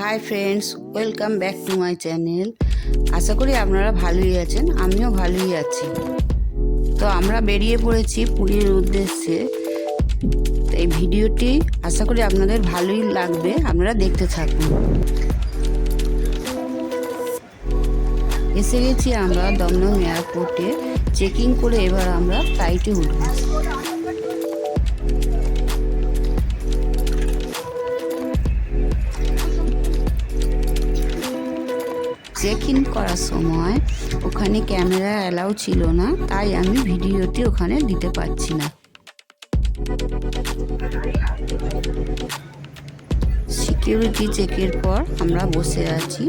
High friends, welcome back to my channel. আশা করি আপনারা ভালোই আছেন, আমিও ভালোই আছি। তো আমরা বেরিয়ে পড়েছি পুরীর উদ্দেশ্যে। এই ভিডিওটি আশা করি আপনাদের ভালোই লাগবে, আপনারা দেখতে থাকুন। এসে গেছি আমরা দমদম এয়ারপোর্টে। চেকিং করে এবার আমরা ফ্লাইটে উঠব। চেক ইন করার সময় ওখানে ক্যামেরা অ্যালাউ ছিল না, তাই আমি ভিডিওটি ওখানে দিতে পারছি না। সিকিউরিটি চেকের পর আমরা বসে আছি,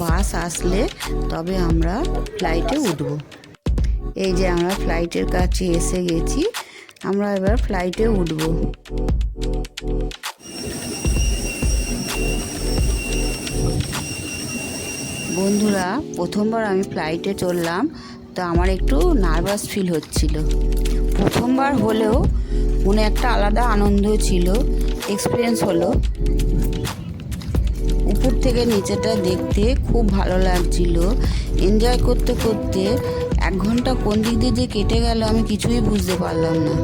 বাস আসলে তবে আমরা ফ্লাইটে উঠব। এই যে আমরা ফ্লাইটের কাছে এসে গেছি, আমরা এবার ফ্লাইটে উঠব। বন্ধুরা, প্রথমবার আমি ফ্লাইটে চড়লাম, তো আমার একটু নার্ভাস ফিল হচ্ছিল। প্রথমবার হলেও মনে একটা আলাদা আনন্দ ছিল, এক্সপিরিয়েন্স হলো। উপর থেকে নিচেটা দেখতে খুব ভালো লাগছিল। এনজয় করতে করতে 1 ঘন্টা কোন দিক দিয়ে যে কেটে গেল আমি কিছুই বুঝতে পারলাম না।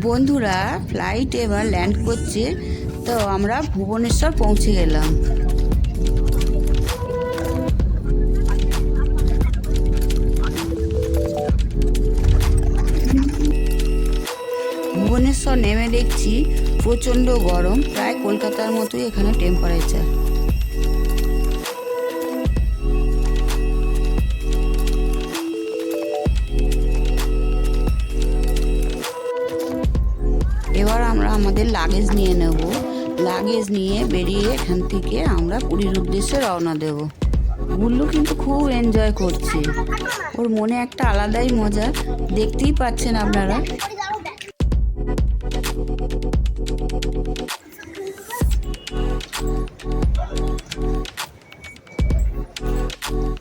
বন্ধুরা, ফ্লাইট এবার ল্যান্ড করছে, তো আমরা ভুবনেশ্বর পৌঁছে গেলাম। ভুবনেশ্বর নেমে দেখছি প্রচণ্ড গরম, প্রায় কলকাতার মতোই এখানে টেম্পারেচার। এবার আমরা আমাদের লাগেজ নিয়ে নেব। লাগেজ নিয়ে বেরিয়ে এখান থেকে আমরা পুরীর উদ্দেশ্যে রওনা দেব। গুল্লু কিন্তু খুব এনজয় করছে, ওর মনে একটা আলাদাই মজা, দেখতেই পাচ্ছেন আপনারা।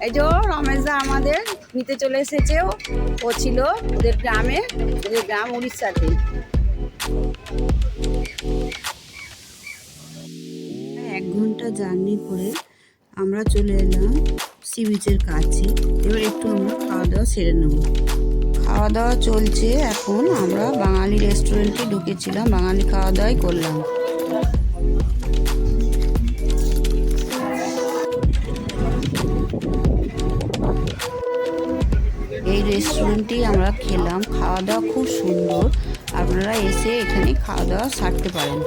এই যে রমেশদা আমাদের নিতে চলে এসেছে। ও ছিল ওদের গ্রামে, ওদের গ্রাম উড়িষ্যাতে। 1 ঘন্টা জার্নি করে আমরা চলে এলাম সি বিচের কাছে। এবার একটু আমরা খাওয়া দাওয়া সেরে নেব। খাওয়া দাওয়া চলছে এখন। আমরা বাঙালি রেস্টুরেন্টে ঢুকেছিলাম, বাঙালি খাওয়া দাওয়াই করলাম। এই রেস্টুরেন্টেই আমরা খেলাম, খাওয়া দাওয়া খুব সুন্দর। আপনারা এসে এখানে খাওয়া দাওয়া সারতে পারেন।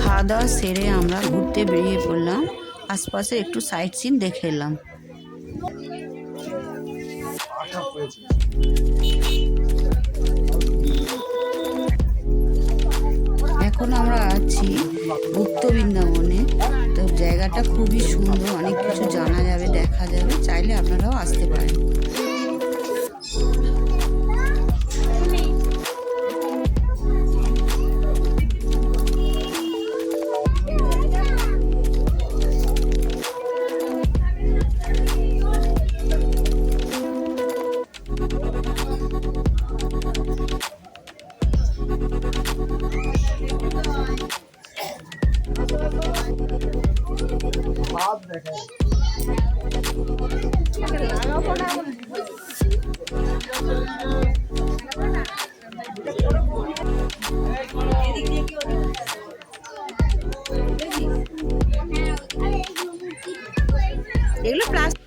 খাওয়া দাওয়া সেরে আমরা ঘুরতে বেরিয়ে পড়লাম, আশপাশে একটু সাইট সিন দেখে এলাম। এখন আমরা আছি গুপ্ত বৃন্দাবনে। তো জায়গাটা খুবই সুন্দর, অনেক কিছু জানা যাবে, দেখা যাবে, চাইলে আপনারাও আসতে পারেন। এগুলো প্লাস্টিক।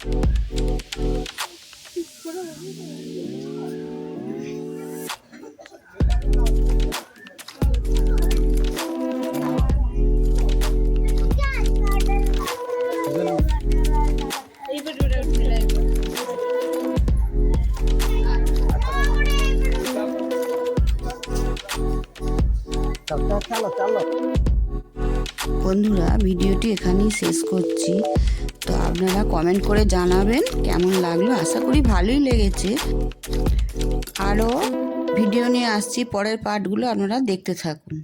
বন্ধুরা, ভিডিওটি এখানেই শেষ করছি। তো আপনারা কমেন্ট করে জানাবেন কেমন লাগলো। আশা করি ভালোই লেগেছে। আরও ভিডিও নিয়ে আসছি, পরের পার্টগুলো আপনারা দেখতে থাকুন।